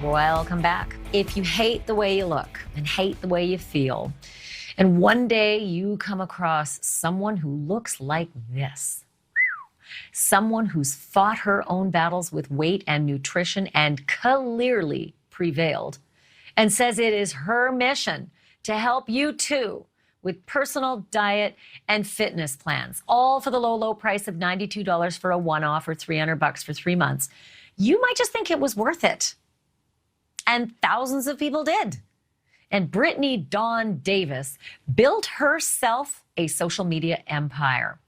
Welcome back. If you hate the way you look and hate the way you feel, and one day you come across someone who looks like this, someone who's fought her own battles with weight and nutrition and clearly prevailed, and says it is her mission to help you too with personal diet and fitness plans, all for the low, low price of $92 for a one-off or $300 for 3 months, you might just think it was worth it. And thousands of people did. And Brittany Dawn Davis built herself a social media empire.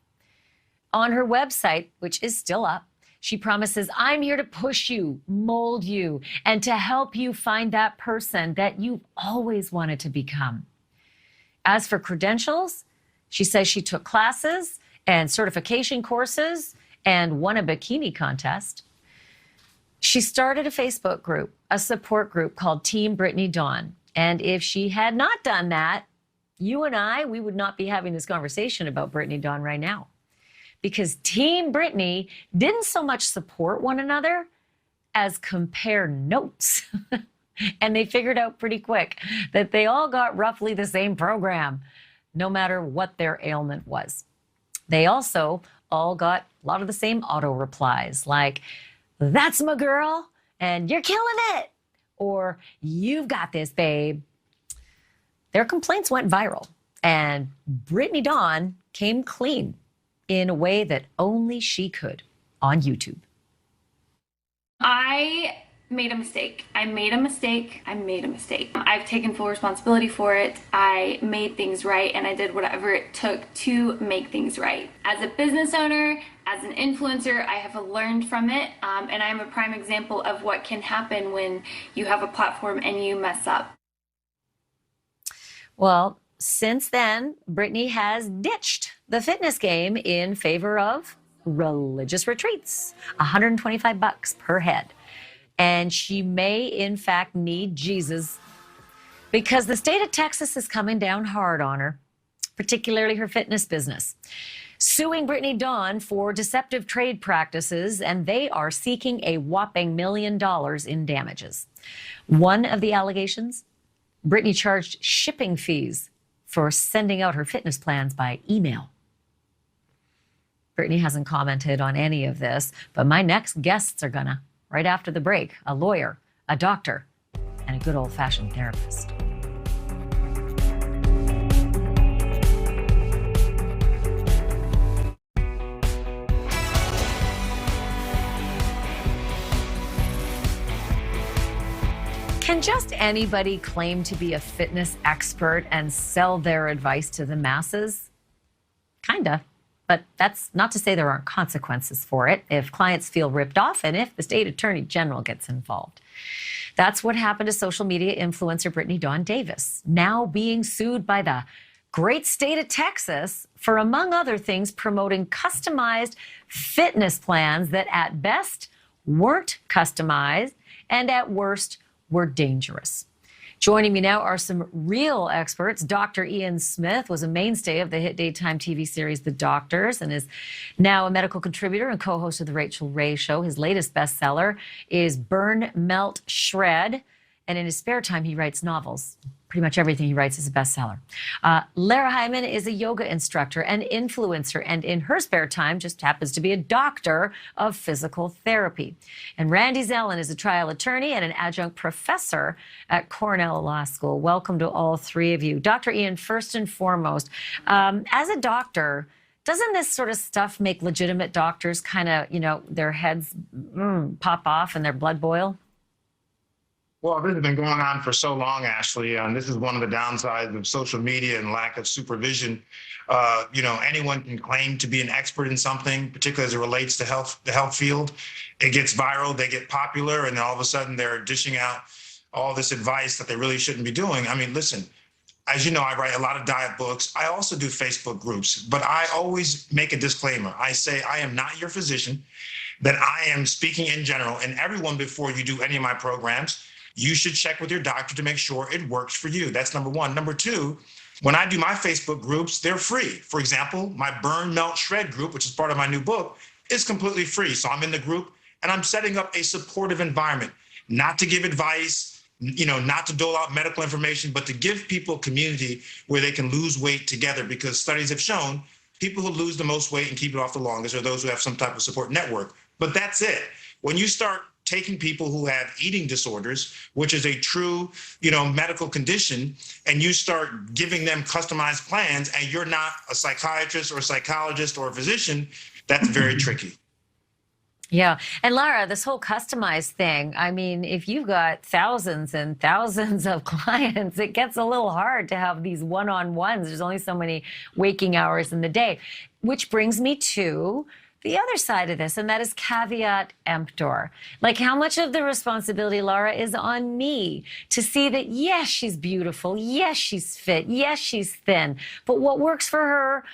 On her website, which is still up, she promises, I'm here to push you, mold you, and to help you find that person that you've always wanted to become. As for credentials, she says she took classes and certification courses and won a bikini contest. She started a Facebook group, a support group called Team Brittany Dawn. And if she had not done that, you and I, we would not be having this conversation about Brittany Dawn right now. Because Team Brittany didn't so much support one another as compare notes. And they figured out pretty quick that they all got roughly the same program, no matter what their ailment was. They also all got a lot of the same auto replies, like, that's my girl, and you're killing it, or you've got this, babe. Their complaints went viral, and Brittany Dawn came clean in a way that only she could on YouTube. I made a mistake. I made a mistake. I've taken full responsibility for it. I made things right, and I did whatever it took to make things right. As a business owner, as an influencer, I have learned from it, and I'm a prime example of what can happen when you have a platform and you mess up. Well, since then, Brittany has ditched the fitness game in favor of religious retreats, $125 per head. And she may, in fact, need Jesus because the state of Texas is coming down hard on her, particularly her fitness business, suing Brittany Dawn for deceptive trade practices, and they are seeking a whopping $1 million in damages. One of the allegations, Brittany charged shipping fees for sending out her fitness plans by email. Brittany hasn't commented on any of this, but my next guests are gonna, right after the break, a lawyer, a doctor, and a good old-fashioned therapist. Can just anybody claim to be a fitness expert and sell their advice to the masses? Kinda. But that's not to say there aren't consequences for it if clients feel ripped off and if the state attorney general gets involved. That's what happened to social media influencer Brittany Dawn Davis, now being sued by the great state of Texas for, among other things, promoting customized fitness plans that at best weren't customized and at worst were dangerous. Joining me now are some real experts. Dr. Ian Smith was a mainstay of the hit daytime TV series The Doctors and is now a medical contributor and co-host of The Rachel Ray Show. His latest bestseller is Burn, Melt, Shred. And in his spare time, he writes novels. Pretty much everything he writes is a bestseller. Lara Heimann is a yoga instructor and influencer, and in her spare time just happens to be a doctor of physical therapy. And Randy Zellin is a trial attorney and an adjunct professor at Cornell Law School. Welcome to all three of you. Dr. Ian, first and foremost, as a doctor, doesn't this sort of stuff make legitimate doctors kind of, their heads pop off and their blood boil? Well, this has been going on for so long, Ashley. This is one of the downsides of social media and lack of supervision. Anyone can claim to be an expert in something, particularly as it relates to the health field. It gets viral, they get popular, and then all of a sudden they're dishing out all this advice that they really shouldn't be doing. I mean, listen, as you know, I write a lot of diet books. I also do Facebook groups, but I always make a disclaimer. I say, I am not your physician, that I am speaking in general, and everyone before you do any of my programs, you should check with your doctor to make sure it works for you. That's number one. Number two, when I do my Facebook groups, they're free. For example, my Burn, Melt, Shred group, which is part of my new book, is completely free. So I'm in the group and I'm setting up a supportive environment. not to give advice, not to dole out medical information, but to give people community where they can lose weight together, because studies have shown people who lose the most weight and keep it off the longest are those who have some type of support network. But that's it. When you start taking people who have eating disorders, which is a true, medical condition, and you start giving them customized plans, and you're not a psychiatrist or a psychologist or a physician, that's very tricky. Yeah. And Lara, this whole customized thing, I mean, if you've got thousands and thousands of clients, it gets a little hard to have these one-on-ones. There's only so many waking hours in the day, which brings me to the other side of this, and that is caveat emptor. Like, how much of the responsibility, Lara, is on me to see that, yes, she's beautiful, yes, she's fit, yes, she's thin, but what works for her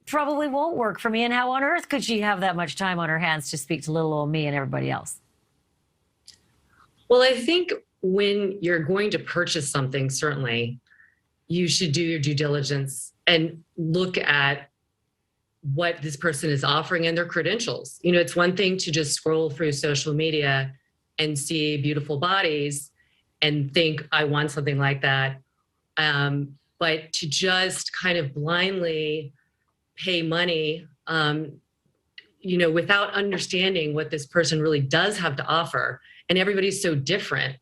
probably won't work for me, and how on earth could she have that much time on her hands to speak to little old me and everybody else? Well, I think when you're going to purchase something, certainly, you should do your due diligence and look at what this person is offering and their credentials. It's one thing to just scroll through social media and see beautiful bodies and think, I want something like that. But to just kind of blindly pay money, without understanding what this person really does have to offer, and everybody's so different.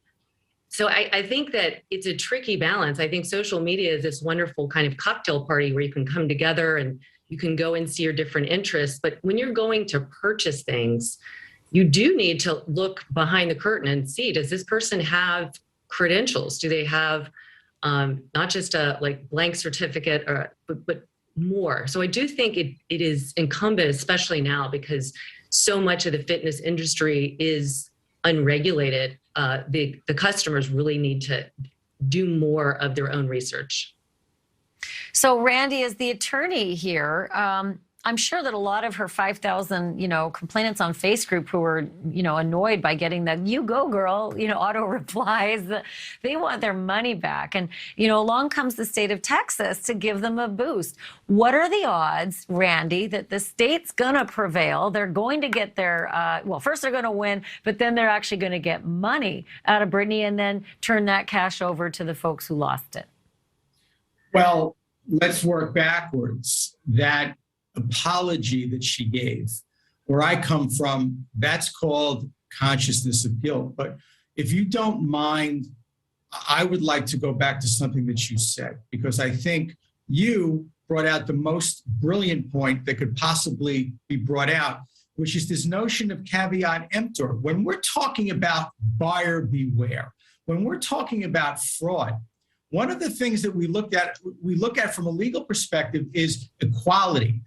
So I think that it's a tricky balance. I think social media is this wonderful kind of cocktail party where you can come together and you can go and see your different interests. But when you're going to purchase things, you do need to look behind the curtain and see, does this person have credentials? Do they have not just a blank certificate, but more? So I do think it is incumbent, especially now, because so much of the fitness industry is unregulated. The customers really need to do more of their own research. So Randy, as the attorney here, I'm sure that a lot of her 5,000, complainants on Face Group who are, annoyed by getting the "you go girl," auto replies, they want their money back. And, along comes the state of Texas to give them a boost. What are the odds, Randy, that the state's going to prevail? They're going to get their, first they're going to win, but then they're actually going to get money out of Brittany and then turn that cash over to the folks who lost it. Well, let's work backwards. That apology that she gave, where I come from, that's called consciousness of guilt. But if you don't mind, I would like to go back to something that you said, because I think you brought out the most brilliant point that could possibly be brought out, which is this notion of caveat emptor. When we're talking about buyer beware, when we're talking about fraud, one of the things that we look at from a legal perspective is equality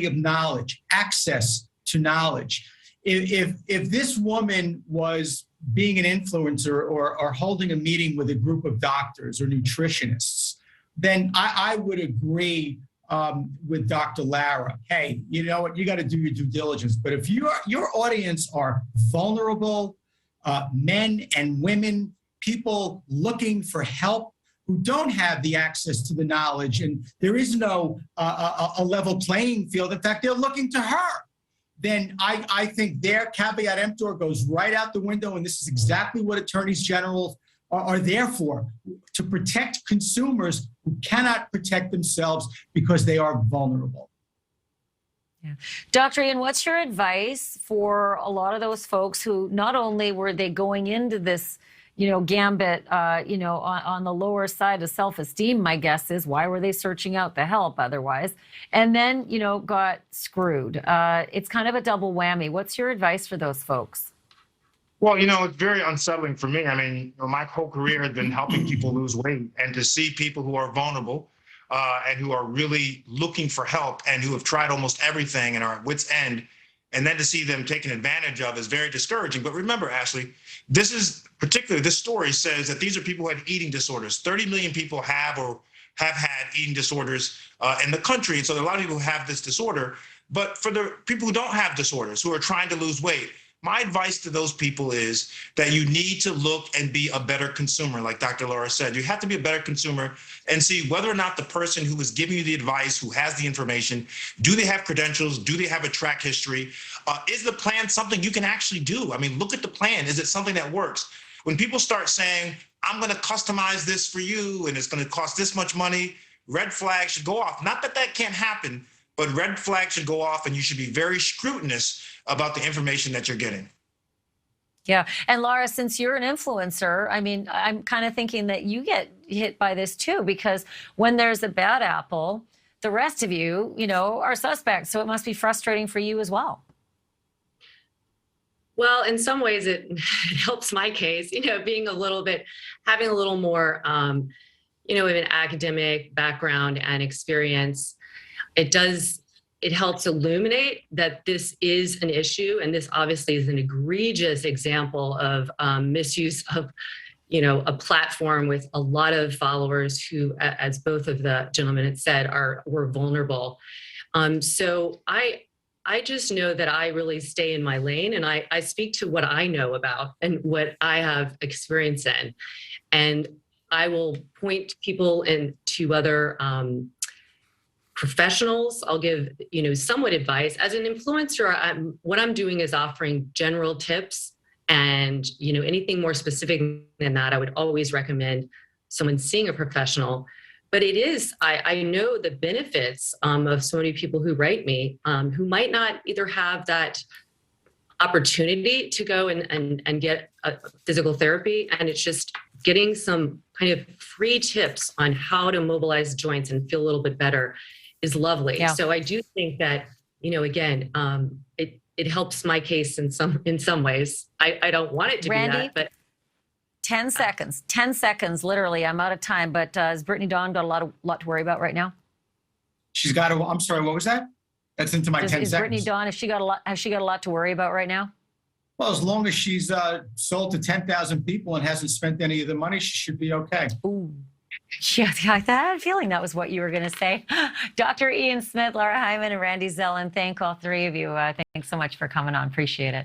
of knowledge, access to knowledge. If this woman was being an influencer or holding a meeting with a group of doctors or nutritionists, then I would agree with Dr. Lara. Hey, you know what? You got to do your due diligence. But if your audience are vulnerable, men and women, people looking for help, who don't have the access to the knowledge, and there is no a level playing field. In fact, they're looking to her. Then I think their caveat emptor goes right out the window, and this is exactly what attorneys general are there for, to protect consumers who cannot protect themselves because they are vulnerable. Yeah. Dr. Ian, what's your advice for a lot of those folks who not only were they going into this gambit, on the lower side of self-esteem, my guess is, why were they searching out the help otherwise? And then, got screwed. It's kind of a double whammy. What's your advice for those folks? Well, it's very unsettling for me. I mean, my whole career has been helping people lose weight, and to see people who are vulnerable and who are really looking for help and who have tried almost everything and are at wit's end, and then to see them taken advantage of is very discouraging. But remember, Ashley, this story says that these are people who had eating disorders. 30 million people have or have had eating disorders in the country. And so there are a lot of people who have this disorder. But for the people who don't have disorders, who are trying to lose weight, my advice to those people is that you need to look and be a better consumer. Like Dr. Lara said, you have to be a better consumer and see whether or not the person who is giving you the advice, who has the information, do they have credentials? Do they have a track history? Is the plan something you can actually do? I mean, look at the plan. Is it something that works? When people start saying, I'm going to customize this for you and it's going to cost this much money, red flags should go off. Not that that can't happen, but red flags should go off, and you should be very scrutinous about the information that you're getting. Yeah. And Lara, since you're an influencer, I mean, I'm kind of thinking that you get hit by this too, because when there's a bad apple, the rest of you, are suspects. So it must be frustrating for you as well. Well, in some ways it helps my case, having a little more, of an academic background and experience. It helps illuminate that this is an issue. And this obviously is an egregious example of misuse of, a platform with a lot of followers who, as both of the gentlemen had said, were vulnerable. So I just know that I really stay in my lane, and I speak to what I know about and what I have experience in. And I will point people to other professionals. I'll give, somewhat advice. As an influencer, what I'm doing is offering general tips, and, anything more specific than that, I would always recommend someone seeing a professional. But I know the benefits of so many people who write me, who might not either have that opportunity to go and get a physical therapy. And it's just getting some kind of free tips on how to mobilize joints and feel a little bit better is lovely. Yeah. So I do think that, again, it helps my case in some ways. I don't want it to Randy, be that, but 10 seconds, literally. I'm out of time, but has Brittany Dawn got a lot to worry about right now? She's got I'm sorry, what was that? That's into my 10 seconds. Is Brittany Dawn, has she got a lot to worry about right now? Well, as long as she's sold to 10,000 people and hasn't spent any of the money, she should be okay. Ooh. Yeah, I had a feeling that was what you were going to say. Dr. Ian Smith, Lara Heimann, and Randy Zellen, thank all three of you. Thanks so much for coming on. Appreciate it.